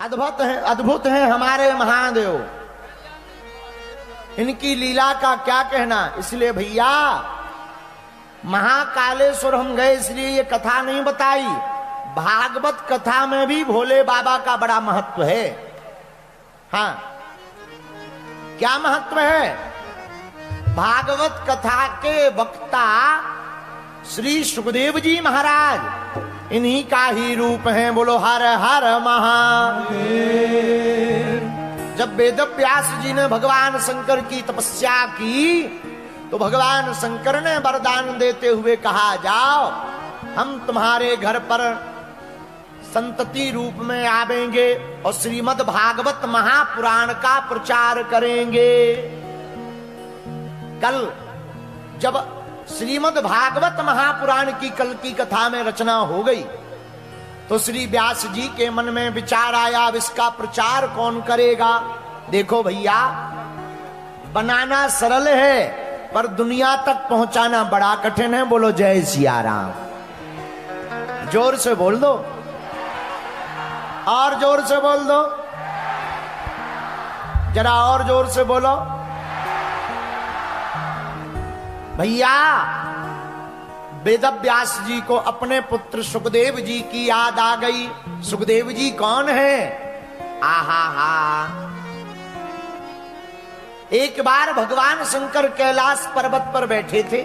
अद्भुत है हमारे महादेव। इनकी लीला का क्या कहना। इसलिए भैया महाकालेश्वर हम गए इसलिए ये कथा नहीं बताई। भागवत कथा में भी भोले बाबा का बड़ा महत्व है। हाँ, क्या महत्व है। भागवत कथा के वक्ता श्री सुखदेव जी महाराज इन्हीं का ही रूप है। बोलो हर हर महादेव। जब वेद व्यास जी ने भगवान शंकर की तपस्या की तो भगवान शंकर ने वरदान देते हुए कहा, जाओ हम तुम्हारे घर पर संतति रूप में आवेंगे और श्रीमद् भागवत महापुराण का प्रचार करेंगे। कल जब श्रीमद् भागवत महापुराण की कल की कथा में रचना हो गई तो श्री व्यास जी के मन में विचार आया, अब इसका प्रचार कौन करेगा। देखो भैया, बनाना सरल है पर दुनिया तक पहुंचाना बड़ा कठिन है। बोलो जय सिया राम। जोर से बोल दो, और जोर से बोल दो, जरा और जोर से बोलो। भैया वेद व्यास जी को अपने पुत्र सुखदेव जी की याद आ गई। सुखदेव जी कौन है। आहा हा। एक बार भगवान शंकर कैलाश पर्वत पर बैठे थे,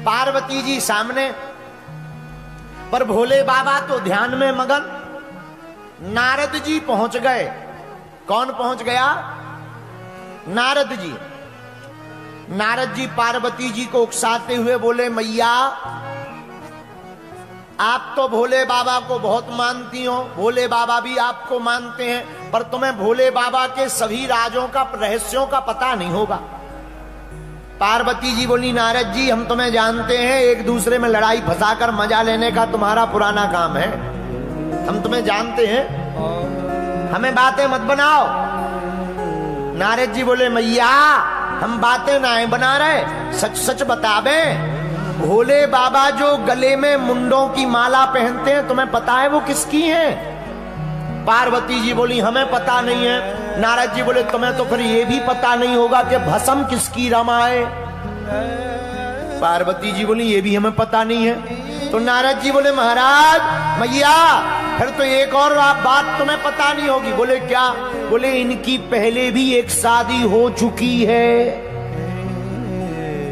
पार्वती जी सामने, पर भोले बाबा तो ध्यान में मगन। नारद जी पहुंच गए। कौन पहुंच गया। नारद जी। नारद जी पार्वती जी को उकसाते हुए बोले, मैया आप तो भोले बाबा को बहुत मानती हो, भोले बाबा भी आपको मानते हैं, पर तुम्हें भोले बाबा के सभी राजों का, रहस्यों का पता नहीं होगा। पार्वती जी बोली, नारद जी हम तुम्हें जानते हैं, एक दूसरे में लड़ाई फंसाकर मजा लेने का तुम्हारा पुराना काम है, हम तुम्हें जानते हैं, हमें बातें मत बनाओ। नारद जी बोले, मैया हम बातें ना बना रहे, सच सच बतावे, भोले बाबा जो गले में मुंडों की माला पहनते हैं तुम्हें पता है वो किसकी है। पार्वती जी बोली, हमें पता नहीं है। नारद जी बोले, तुम्हें तो फिर ये भी पता नहीं होगा कि भस्म किसकी रमाए। पार्वती जी बोली, ये भी हमें पता नहीं है। तो नारद जी बोले, महाराज मैया फिर तो एक और बात तुम्हें पता नहीं होगी। बोले क्या। बोले इनकी पहले भी एक शादी हो चुकी है।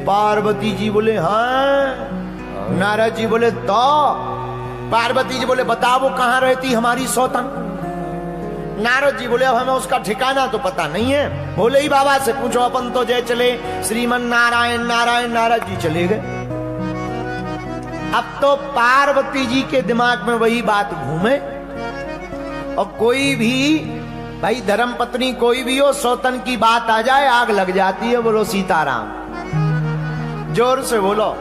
पार्वती जी बोले, हाँ। नारद जी बोले, तो पार्वती जी बोले, बताओ वो कहां रहती हमारी सौतन। नारद जी बोले, अब हमें उसका ठिकाना तो पता नहीं है, भोले ही बाबा से पूछो, अपन तो जय चले श्रीमन नारायण नारायण। नारद जी चले गए। अब तो पार्वती जी के दिमाग में वही बात घूमे, और कोई भी भाई धर्म पत्नी कोई भी हो, सौतन की बात आ जाए आग लग जाती है। बोलो सीताराम। जोर से बोलो,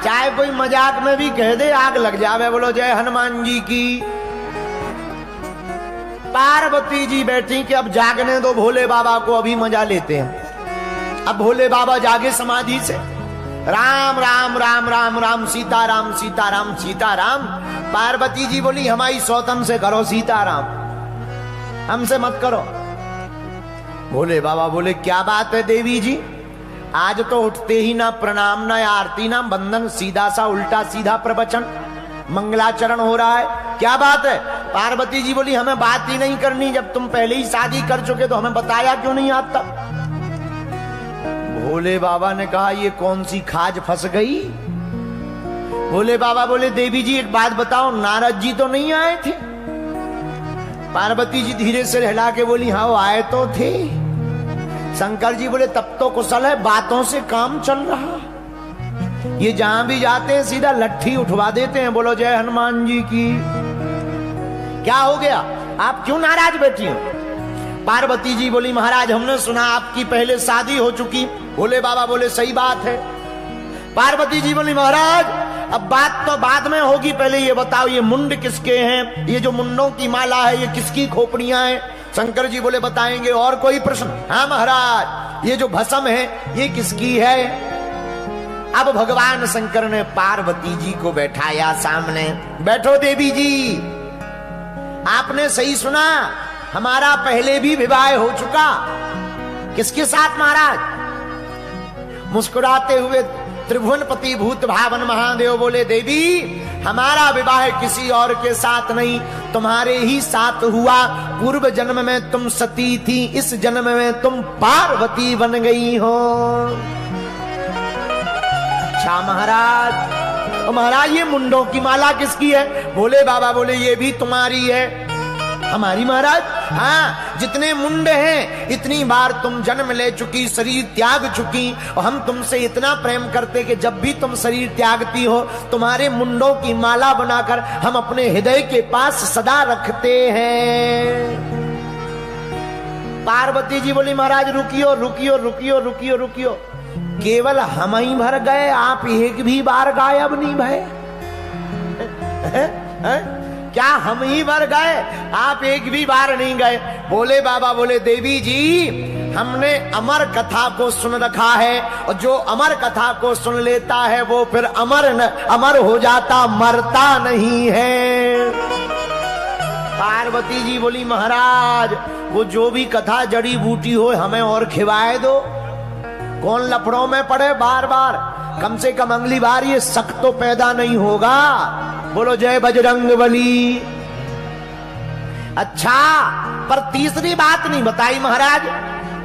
चाहे कोई मजाक में भी कह दे आग लग जावे। बोलो जय हनुमान जी की। पार्वती जी बैठी कि अब जागने दो भोले बाबा को, अभी मजा लेते हैं। अब भोले बाबा जागे समाधि से, राम राम राम राम राम सीताराम सीताराम सीताराम। पार्वती जी बोली, हमारी सौतन से करो सीताराम, हमसे मत करो। भोले बाबा बोले, क्या बात है देवी जी, आज तो उठते ही ना प्रणाम ना आरती ना बंदन, सीधा सा उल्टा सीधा प्रवचन मंगलाचरण हो रहा है, क्या बात है। पार्वती जी बोली, हमें बात ही नहीं करनी, जब तुम पहले ही शादी कर चुके तो हमें बताया क्यों नहीं आज तक। भोले बाबा ने कहा, ये कौन सी खाज फंस गई। भोले बाबा बोले, देवी जी एक बात बताओ, नारद जी तो नहीं आए थे। पार्वती जी धीरे से हिला के बोली, हाँ वो आए तो थे। शंकर जी बोले, तब तो कुशल है, बातों से काम चल रहा, ये जहां भी जाते हैं सीधा लट्ठी उठवा देते हैं। बोलो जय हनुमान जी की। क्या हो गया, आप क्यों नाराज बैठी हो। पार्वती जी बोली, महाराज हमने सुना आपकी पहले शादी हो चुकी। भोले बाबा बोले, सही बात है। पार्वती जी बोली, महाराज अब बात तो बाद में होगी, पहले ये बताओ ये मुंड किसके हैं, ये जो मुंडों की माला है ये किसकी खोपड़ियां हैं। शंकर जी बोले, बताएंगे। और कोई प्रश्न। हाँ महाराज, ये जो भस्म है ये किसकी है। अब भगवान शंकर ने पार्वती जी को बैठाया सामने, बैठो देवी जी। आपने सही सुना, हमारा पहले भी विवाह हो चुका। किसके साथ महाराज? मुस्कुराते हुए त्रिभुवनपति भूत भावन महादेव बोले, देवी हमारा विवाह किसी और के साथ नहीं, तुम्हारे ही साथ हुआ। पूर्व जन्म में तुम सती थी, इस जन्म में तुम पार्वती बन गई हो। अच्छा महाराज, तो महाराज ये मुंडों की माला किसकी है? भोले बाबा बोले, ये भी तुम्हारी है। हमारी महाराज? हाँ, जितने मुंड हैं इतनी बार तुम जन्म ले चुकी, शरीर त्याग चुकी, और हम तुमसे इतना प्रेम करते कि जब भी तुम शरीर त्यागती हो तुम्हारे मुंडों की माला बनाकर हम अपने हृदय के पास सदा रखते हैं। पार्वती जी बोली, महाराज रुकियो रुकियो रुकियो रुकियो रुकियो, केवल हम ही भर गए, आप एक भी बार गायब नहीं भये? क्या हम ही भर गए, आप एक भी बार नहीं गए? बोले बाबा बोले, देवी जी हमने अमर कथा को सुन रखा है, और जो अमर कथा को सुन लेता है वो फिर अमर हो जाता, मरता नहीं है। पार्वती जी बोली, महाराज वो जो भी कथा जड़ी बूटी हो हमें और खिवाए दो, कौन लफड़ों में पड़े बार बार, कम से कम अगली बार ये शक तो पैदा नहीं होगा। बोलो जय बजरंगबली। अच्छा, पर तीसरी बात नहीं बताई महाराज,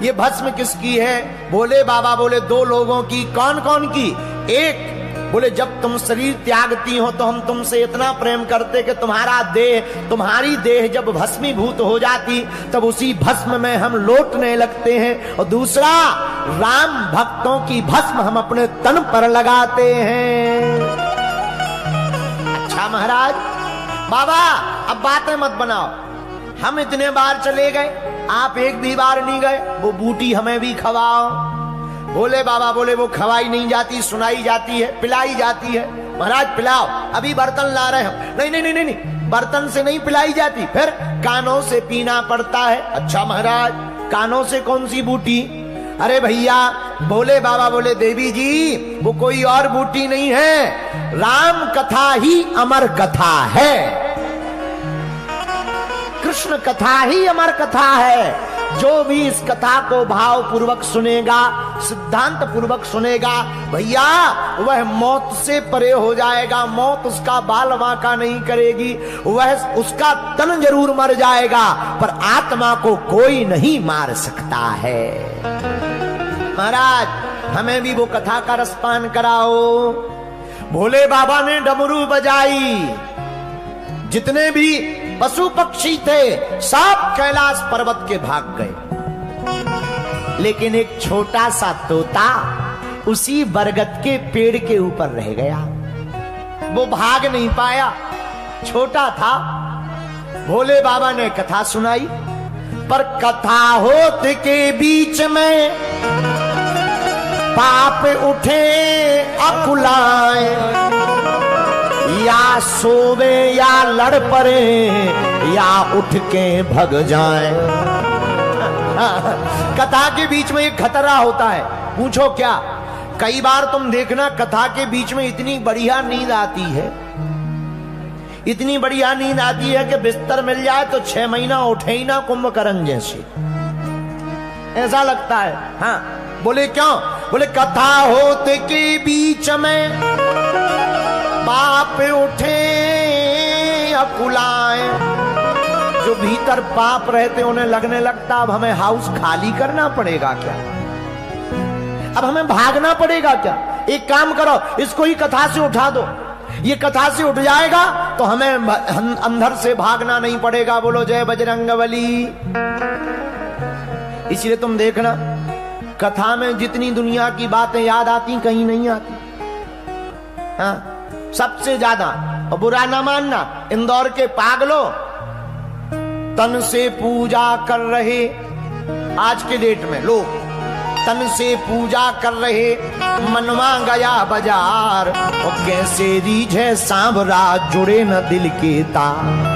ये भस्म किसकी है? बोले बाबा बोले, दो लोगों की। कौन कौन की? एक बोले, जब तुम शरीर त्यागती हो तो हम तुमसे इतना प्रेम करते कि तुम्हारी देह जब भस्मीभूत हो जाती तब उसी भस्म में हम लौटने लगते हैं। और दूसरा, राम भक्तों की भस्म हम अपने तन पर लगाते हैं। अच्छा महाराज, बाबा अब बातें मत बनाओ, हम इतने बार चले गए, आप एक भी बार नहीं गए, वो बूटी हमें भी खवाओ। बोले बाबा बोले, वो खवाई नहीं जाती, सुनाई जाती है, पिलाई जाती है। महाराज पिलाओ, अभी बर्तन ला रहे हम। नहीं नहीं नहीं नहीं, बर्तन से नहीं पिलाई जाती, फिर कानों से पीना पड़ता है। अच्छा महाराज, कानों से कौन सी बूटी? अरे भैया, बोले बाबा बोले, देवी जी वो कोई और बूटी नहीं है, राम कथा ही अमर कथा है, कृष्ण कथा ही अमर कथा है। जो भी इस कथा को भाव पूर्वक सुनेगा, सिद्धांत पूर्वक सुनेगा, भैया वह मौत से परे हो जाएगा, मौत उसका बाल बांका नहीं करेगी, वह उसका तन जरूर मर जाएगा पर आत्मा को कोई नहीं मार सकता है। महाराज हमें भी वो कथा का रसपान कराओ। भोले बाबा ने डमरू बजाई, जितने भी पशु पक्षी थे सब कैलाश पर्वत के भाग गए, लेकिन एक छोटा सा तोता उसी बरगद के पेड़ के ऊपर रह गया, वो भाग नहीं पाया, छोटा था। भोले बाबा ने कथा सुनाई, पर कथा होते के बीच में पाप उठे अकुलाए, या सोवे या लड़ पड़े या उठ के भग जाए। कथा के बीच में एक खतरा होता है, पूछो क्या? कई बार तुम देखना कथा के बीच में इतनी बढ़िया नींद आती है, इतनी बढ़िया नींद आती है कि बिस्तर मिल जाए तो 6 महीना उठे ही ना, कुंभकर्ण जैसे ऐसा लगता है। हाँ बोले क्यों? बोले कथा होते के बीच में पाप उठे अकुलाए, जो भीतर पाप रहते उन्हें लगने लगता अब हमें हाउस खाली करना पड़ेगा क्या, अब हमें भागना पड़ेगा क्या? एक काम करो, इसको ही कथा से उठा दो, ये कथा से उठ जाएगा तो हमें अंदर से भागना नहीं पड़ेगा। बोलो जय बजरंगबली। इसलिए तुम देखना कथा में जितनी दुनिया की बातें याद आती कहीं नहीं आती। हाँ, सबसे ज्यादा, और बुरा ना मानना, इंदौर के पागलों तन से पूजा कर रहे, आज के डेट में लोग तन से पूजा कर रहे, मनवा गया बाजार, और कैसे रीझे सांवरा जुड़े न दिल के तार।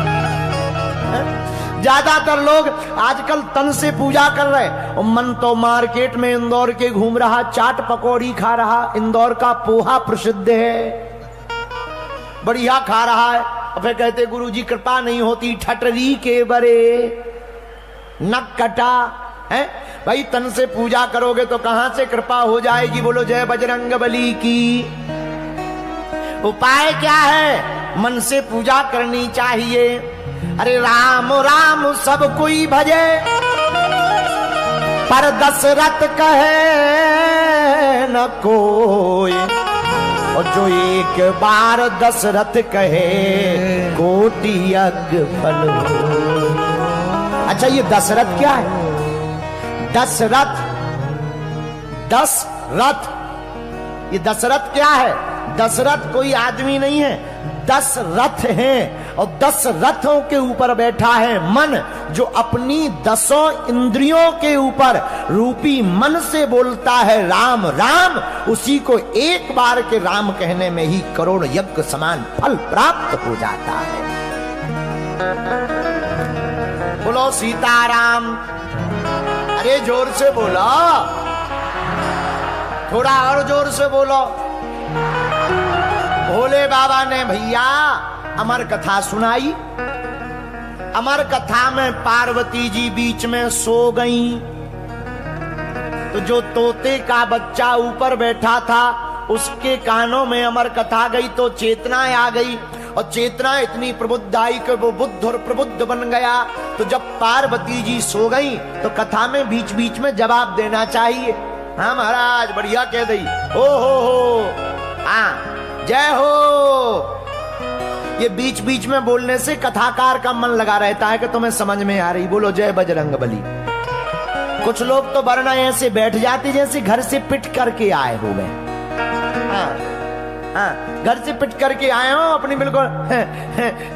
ज्यादातर लोग आजकल तन से पूजा कर रहे, और मन तो मार्केट में इंदौर के घूम रहा, चाट पकौड़ी खा रहा, इंदौर का पोहा प्रसिद्ध है, बढ़िया खा रहा है। फिर कहते गुरुजी कृपा नहीं होती ठटरी के बरे नक कटा है। भाई तन से पूजा करोगे तो कहां से कृपा हो जाएगी? बोलो जय बजरंग बली की। उपाय क्या है? मन से पूजा करनी चाहिए। अरे राम राम सब कोई भजे, पर दशरथ कहे न कोई, और जो एक बार दशरथ कहे कोटि यज्ञ फल हो। अच्छा ये दशरथ क्या है? दशरथ, दशरथ, ये दशरथ क्या है? दशरथ कोई आदमी नहीं है, 10 रथ हैं और 10 रथों के ऊपर बैठा है मन, जो अपनी 10 इंद्रियों के ऊपर रूपी मन से बोलता है राम राम, उसी को एक बार के राम कहने में ही करोड़ यज्ञ समान फल प्राप्त हो जाता है। बोलो सीताराम। अरे जोर से बोलो, थोड़ा और जोर से बोलो। भोले बाबा ने भैया अमर कथा सुनाई। अमर कथा में पार्वती जी बीच में सो गईं, तो जो तोते का बच्चा ऊपर बैठा था उसके कानों में अमर कथा गई तो चेतना आ गई, और चेतना इतनी प्रबुद्ध आई कि वो बुद्ध और प्रबुद्ध बन गया। तो जब पार्वती जी सो गई तो कथा में बीच बीच में जवाब देना चाहिए। हाँ महाराज बढ़िया कह दी, हो हाँ जय हो। ये बीच बीच में बोलने से कथाकार का मन लगा रहता है कि तुम्हें समझ में आ रही। बोलो जय बजरंग बली। कुछ लोग तो वरना ऐसे बैठ जाते जैसे घर से पिट करके आए हो गए। हाँ, घर से पिट करके आए हो अपनी, बिल्कुल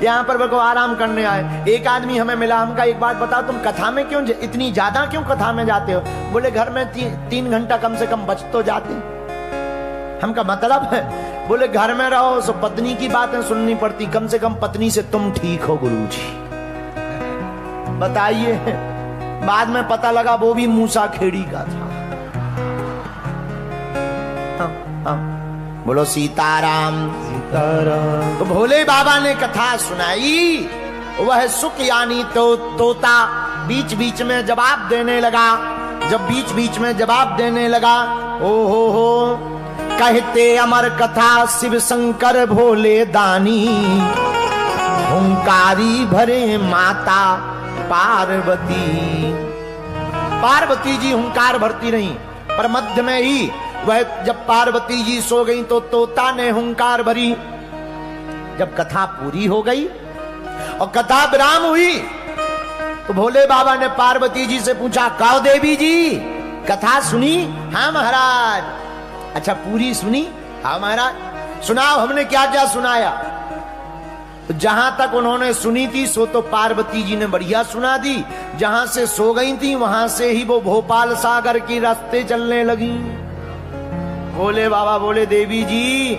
यहाँ पर बिल्कुल आराम करने आए। एक आदमी हमें मिला, हमका एक बात बताओ तुम कथा में क्यों इतनी ज्यादा क्यों कथा में जाते हो? बोले घर में 3 घंटा कम से कम बच तो जाते। हमका मतलब है, बोले घर में रहो तो पत्नी की बातें सुननी पड़ती, कम से कम पत्नी से तुम ठीक हो गुरुजी। बताइए, बाद में पता लगा वो भी मूसा खेड़ी का था। बोलो सीताराम सीताराम। तो भोले बाबा ने कथा सुनाई, वह सुख यानी तो तोता बीच बीच में जवाब देने लगा। जब बीच बीच में जवाब देने लगा, ओ हो कहते अमर कथा शिव शंकर भोले दानी, हुंकारी भरे माता पार्वती। पार्वती जी हुंकार भरती रही, पर मध्य में ही वह जब पार्वती जी सो गई तो तोता ने हुंकार भरी। जब कथा पूरी हो गई और कथा विराम हुई तो भोले बाबा ने पार्वती जी से पूछा, काओ देवी जी कथा सुनी? हाँ महाराज। अच्छा पूरी सुनी? हाँ महाराज। सुनाओ हमने क्या क्या सुनाया? तो जहां तक उन्होंने सुनी थी सो तो पार्वती जी ने बढ़िया सुना दी। जहां से सो गई थी वहां से ही वो भोपाल सागर की रास्ते चलने लगी। भोले बाबा बोले, देवी जी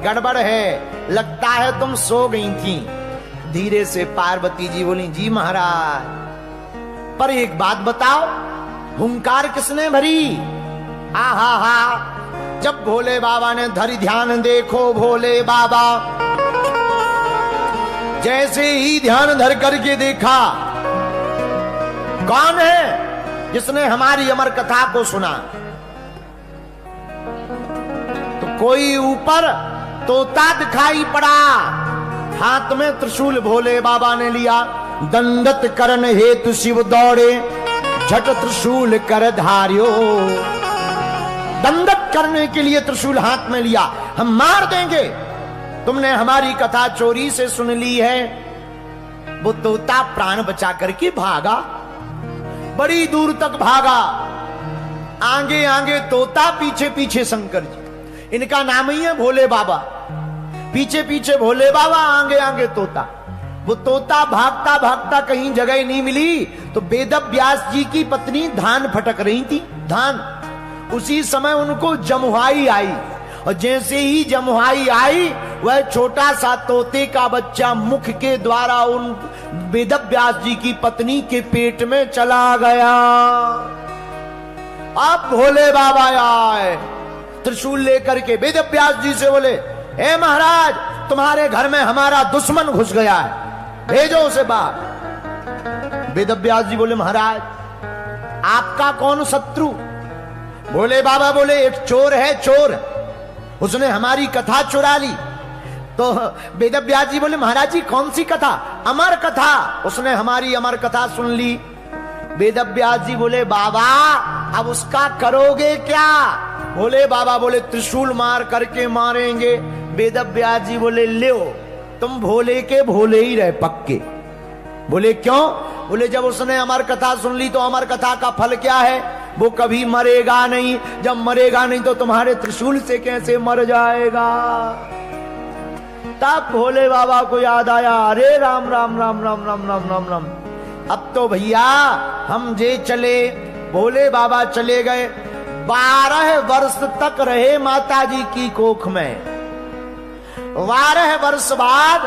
गड़बड़ है, लगता है तुम सो गई थी। धीरे से पार्वती जी बोली, जी महाराज, पर एक बात बताओ, हुंकार किसने भरी? हा जब भोले बाबा ने धरि ध्यान देखो, भोले बाबा जैसे ही ध्यान धर करके देखा, कौन है जिसने हमारी अमर कथा को सुना? तो कोई ऊपर तोता दिखाई पड़ा, हाथ में त्रिशूल भोले बाबा ने लिया। दंडत करन हेतु शिव दौड़े, झट त्रिशूल कर धार्यो। दंडत करने के लिए त्रिशूल हाथ में लिया, हम मार देंगे, तुमने हमारी कथा चोरी से सुन ली है। वो तोता प्राण बचा करके भागा, बड़ी दूर तक भागा। आगे आगे तोता, पीछे पीछे शंकर जी। इनका नाम ही है भोले बाबा। पीछे पीछे भोले बाबा, आगे आगे तोता। वो तोता भागता भागता कहीं जगह नहीं मिली तो वेद व्यास जी की पत्नी धान फटक रही थी, धान। उसी समय उनको जमुहाई आई, और जैसे ही जमुहाई आई वह छोटा सा तोते का बच्चा मुख के द्वारा उन वेद व्यास जी की पत्नी के पेट में चला गया। अब भोले बाबा आए त्रिशूल लेकर के, वेद व्यास जी से बोले, हे महाराज तुम्हारे घर में हमारा दुश्मन घुस गया है, भेजो उसे बाहर। वेदव्यास जी बोले महाराज आपका कौन शत्रु? बोले बाबा बोले एक चोर है, चोर, उसने हमारी कथा चुरा ली। तो वेदव्यास जी बोले महाराज जी कौन सी कथा? अमर कथा, उसने हमारी अमर कथा सुन ली। वेदव्यास जी बोले बाबा अब उसका करोगे क्या? बोले बाबा बोले त्रिशूल मार करके मारेंगे। वेदव्यास जी बोले ले तुम भोले के भोले ही रहे पक्के। बोले क्यों? बोले जब उसने अमर कथा सुन ली तो अमर कथा का फल क्या है? वो कभी मरेगा नहीं, जब मरेगा नहीं तो तुम्हारे त्रिशूल से कैसे मर जाएगा? तब भोले बाबा को याद आया, अरे राम राम राम राम राम राम राम राम, अब तो भैया हम जे चले। भोले बाबा चले गए, 12 वर्ष तक रहे माता जी की कोख में। 12 वर्ष बाद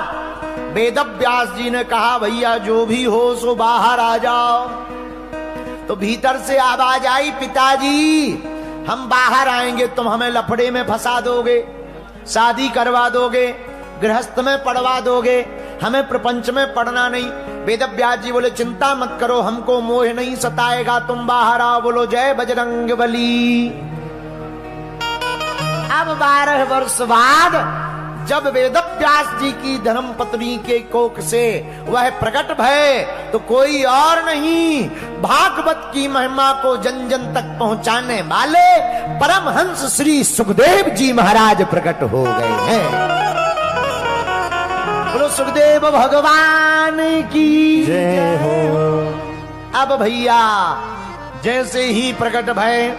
वेदव्यास जी ने कहा भैया जो भी हो सो बाहर आ जाओ। तो भीतर से आवाज आई, पिताजी हम बाहर आएंगे, तुम हमें लफड़े में फंसा दोगे, शादी करवा दोगे, गृहस्थ में पढ़वा दोगे, हमें प्रपंच में पढ़ना नहीं। वेदव्यास जी बोले चिंता मत करो, हमको मोह नहीं सताएगा, तुम बाहर आओ। बोलो जय बजरंगबली। अब 12 वर्ष बाद जब वेदव्यास जी की धर्म पत्नी के कोख से वह प्रकट भय तो कोई और नहीं, भागवत की महिमा को जन जन तक पहुंचाने वाले परमहंस श्री सुखदेव जी महाराज प्रकट हो गए हैं। बोलो सुखदेव भगवान की जय हो। अब भैया जैसे ही प्रकट भय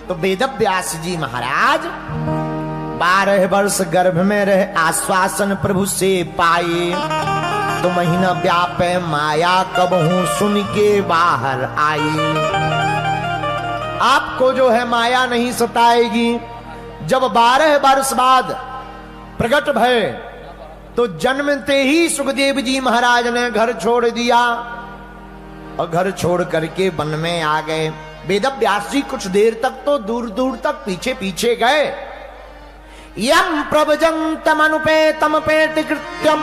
तो वेदव्यास जी महाराज 12 वर्ष गर्भ में रहे, आश्वासन प्रभु से पाए। तो महीना व्यापे माया कबहू सुन के बाहर आई। आपको जो है माया नहीं सताएगी। जब 12 वर्ष बाद प्रकट भय तो जन्मते ही सुखदेव जी महाराज ने घर छोड़ दिया और घर छोड़ करके वन में आ गए। वेदव्यास जी कुछ देर तक तो दूर दूर तक पीछे पीछे गए। यम प्रभजन्तमनुपेतम पेति कृत्यम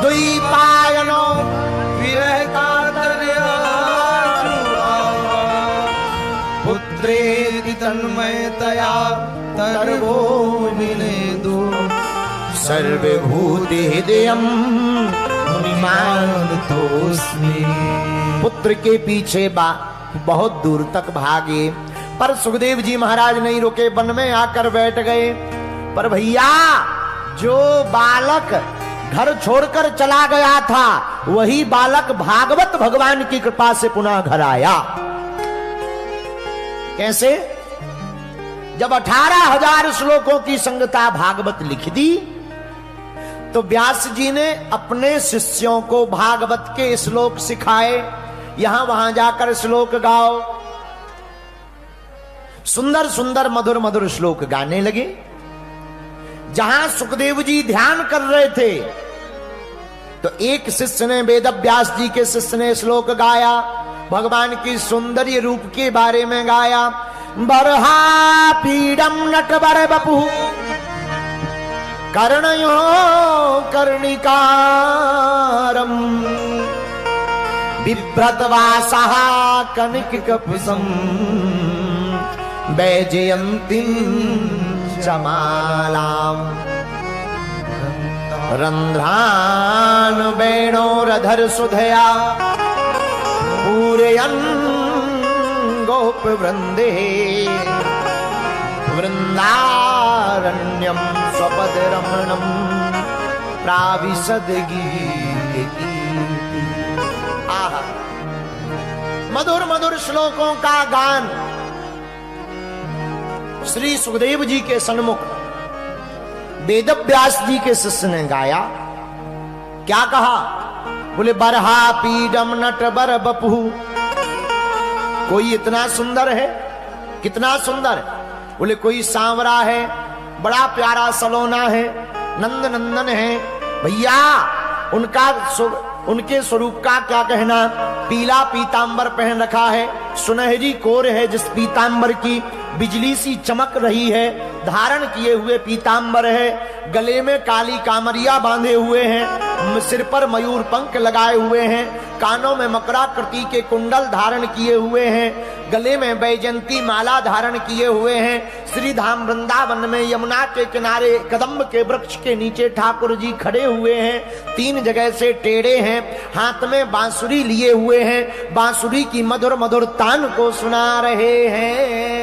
द्वैपायनो विरहकातर्या पुत्रेति तन्मयतया तर्वो विनेदु सर्वभूति हृदयम मुनिमानतोस्मि। पुत्र के पीछे बहुत दूर तक भागे पर सुखदेव जी महाराज नहीं रुके, वन में आकर बैठ गए। पर भैया जो बालक घर छोड़कर चला गया था वही बालक भागवत भगवान की कृपा से पुनः घर आया। कैसे? जब 18,000 श्लोकों की संगता भागवत लिख दी तो व्यास जी ने अपने शिष्यों को भागवत के श्लोक सिखाए। यहां वहां जाकर श्लोक गाओ। सुंदर सुंदर मधुर मधुर श्लोक गाने लगे। जहां सुखदेव जी ध्यान कर रहे थे तो एक शिष्य ने, वेदव्यास जी के शिष्य ने श्लोक गाया, भगवान की सौंदर्य रूप के बारे में गाया। बरहा पीडम नटवर बपु कर्णयो कर्णिकारम बिभ्रतवासः कनिककपिशं वैजयन्तीं चमालाम् रंध्रान वेणोरधर सुधया पूरयन् गोप वृंदे वृंदारण्यम स्वपद रमणम प्राविशद गीति। आहा, मधुर मधुर श्लोकों का गान श्री सुखदेव जी के सन्मुख वेदव्यास जी के शिष्य ने गाया। क्या कहा? बोले बरहा पीडम नट बर बपू। कोई इतना सुंदर है, कितना सुंदर। बोले कोई सांवरा है, बड़ा प्यारा सलोना है, नंद नंदन है। भैया उनके स्वरूप का क्या कहना। पीला पीतांबर पहन रखा है, सुनहरी कोर है जिस पीतांबर की, बिजली सी चमक रही है, धारण किए हुए पीतांबर है, गले में काली कामरिया बांधे हुए हैं, सिर पर मयूर पंख लगाए हुए हैं, कानों में मकराकृति के कुंडल धारण किए हुए हैं, गले में बैजंती माला धारण किए हुए हैं। श्री धाम वृंदावन में यमुना के किनारे कदम्ब के वृक्ष के नीचे ठाकुर जी खड़े हुए हैं, 3 जगह से टेढ़े हैं, हाथ में बांसुरी लिए हुए हैं, बांसुरी की मधुर मधुर तान को सुना रहे हैं।